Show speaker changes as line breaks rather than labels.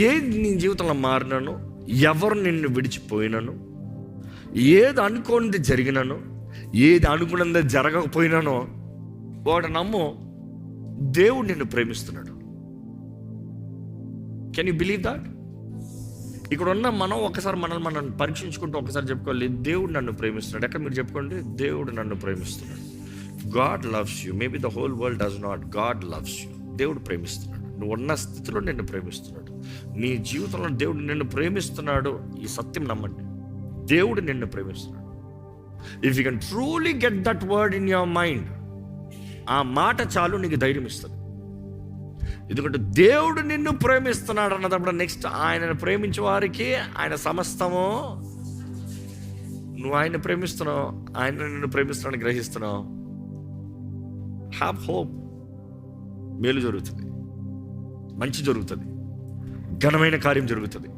ఏది నీ జీవితంలో మారినాను, ఎవరు నిన్ను విడిచిపోయినాను, ఏది అనుకోనిది జరిగినాను, ఏది అనుకున్నది జరగకపోయినానో వాడు నమ్ము, దేవుడు నిన్ను ప్రేమిస్తున్నాడు. Can you believe that? ఇక్కడ ఉన్న మనం ఒకసారి మనం పరీక్షించుకుంటూ ఒకసారి చెప్పుకోవాలి, దేవుడు నన్ను ప్రేమిస్తున్నాడు. ఎక్కడ మీరు చెప్పుకోండి, దేవుడు నన్ను ప్రేమిస్తున్నాడు. God loves you. Maybe the whole world does not. God loves you. దేవుడు ప్రేమిస్తున్నాడు. నువ్వు ఉన్న స్థితిలో నిన్ను ప్రేమిస్తున్నాడు. నీ జీవితంలో దేవుడు నిన్ను ప్రేమిస్తున్నాడు. ఈ సత్యం నమ్మండి, దేవుడు నిన్ను ప్రేమిస్తున్నాడు. If you can truly get that word in your mind, ఆ మాట చాలు నీకు ధైర్యం ఇస్తుంది. ఎందుకంటే దేవుడు నిన్ను ప్రేమిస్తున్నాడు అన్నప్పుడు నెక్స్ట్ ఆయనను ప్రేమించే వారికి ఆయన సమస్తము. నువ్వు ఆయన ప్రేమిస్తున్నావు, ఆయన నిన్ను ప్రేమిస్తున్నాడు, గ్రహిస్తున్నావు. Have hope. మేలు జరుగుతుంది, మంచి జరుగుతుంది, ఘనమైన కార్యం జరుగుతుంది.